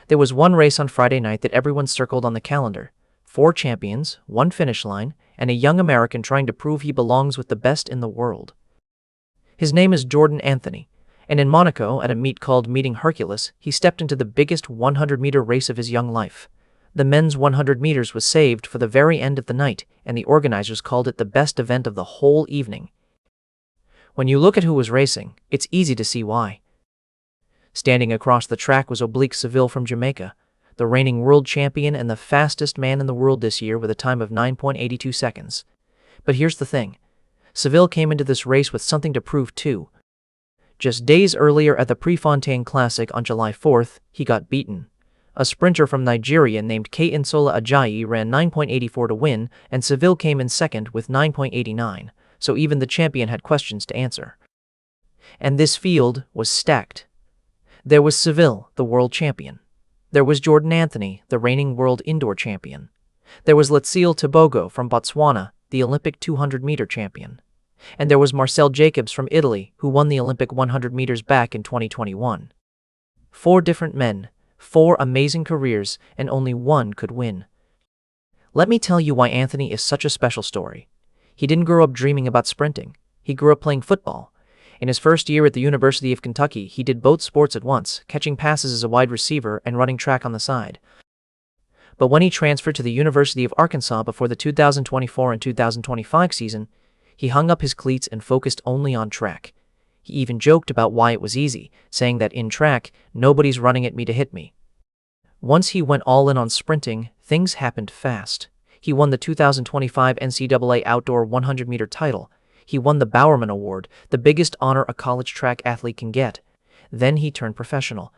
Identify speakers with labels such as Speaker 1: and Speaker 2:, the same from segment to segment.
Speaker 1: There was one race on Friday night that everyone circled on the calendar. 4 champions, 1 finish line, and a young American trying to prove he belongs with the best in the world. His name is Jordan Anthony, and in Monaco, at a meet called Meeting Herculis, he stepped into the biggest 100-meter race of his young life. The men's 100 meters was saved for the very end of the night, and the organizers called it the best event of the whole evening. When you look at who was racing, it's easy to see why. Standing across the track was Oblique Seville from Jamaica, the reigning world champion and the fastest man in the world this year with a time of 9.82 seconds. But here's the thing. Seville came into this race with something to prove too. Just days earlier at the Prefontaine Classic on July 4th, he got beaten. A sprinter from Nigeria named Keinsola Ajayi ran 9.84 to win, and Seville came in second with 9.89, so even the champion had questions to answer. And this field was stacked. There was Seville, the world champion. There was Jordan Anthony, the reigning world indoor champion. There was Letziel Tebogo from Botswana, the Olympic 200-meter champion. And there was Marcel Jacobs from Italy, who won the Olympic 100 meters back in 2021. 4 different men, 4 amazing careers, and only one could win. Let me tell you why Anthony is such a special story. He didn't grow up dreaming about sprinting. He grew up playing football. In his first year at the University of Kentucky, he did both sports at once, catching passes as a wide receiver and running track on the side. But when he transferred to the University of Arkansas before the 2024 and 2025 season, he hung up his cleats and focused only on track. He even joked about why it was easy, saying that in track, nobody's running at me to hit me. Once he went all in on sprinting, things happened fast. He won the 2025 NCAA Outdoor 100-meter title. He won the Bowerman Award, the biggest honor a college track athlete can get. Then he turned professional.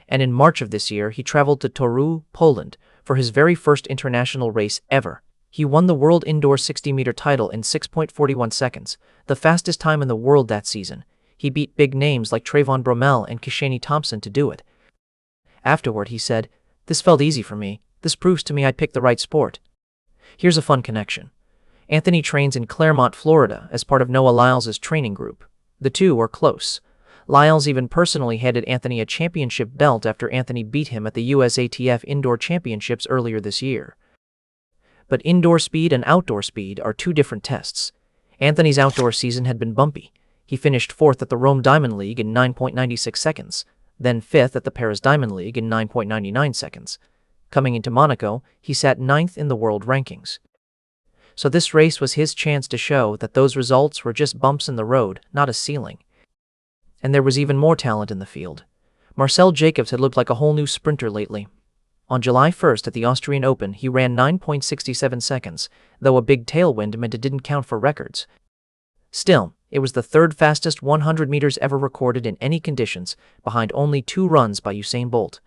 Speaker 1: And in March of this year, he traveled to Toruń, Poland, for his very first international race ever. He won the world indoor 60-meter title in 6.41 seconds, the fastest time in the world that season. He beat big names like Trayvon Bromell and Kishani Thompson to do it. Afterward, he said, "This felt easy for me. This proves to me I picked the right sport." Here's a fun connection. Anthony trains in Clermont, Florida, as part of Noah Lyles' training group. The two are close. Lyles even personally handed Anthony a championship belt after Anthony beat him at the USATF Indoor Championships earlier this year. But indoor speed and outdoor speed are 2 different tests. Anthony's outdoor season had been bumpy. He finished 4th at the Rome Diamond League in 9.96 seconds, then 5th at the Paris Diamond League in 9.99 seconds. Coming into Monaco, he sat 9th in the world rankings. So this race was his chance to show that those results were just bumps in the road, not a ceiling. And there was even more talent in the field. Marcel Jacobs had looked like a whole new sprinter lately. On July 1st at the Austrian Open, he ran 9.67 seconds, though a big tailwind meant it didn't count for records. Still, it was the 3rd fastest 100 meters ever recorded in any conditions, behind only 2 runs by Usain Bolt.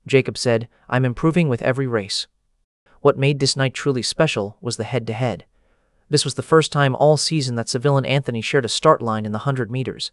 Speaker 1: Jacobs said, "I'm improving with every race." What made this night truly special was the head-to-head. This was the first time all season that Seville and Anthony shared a start line in the 100 meters.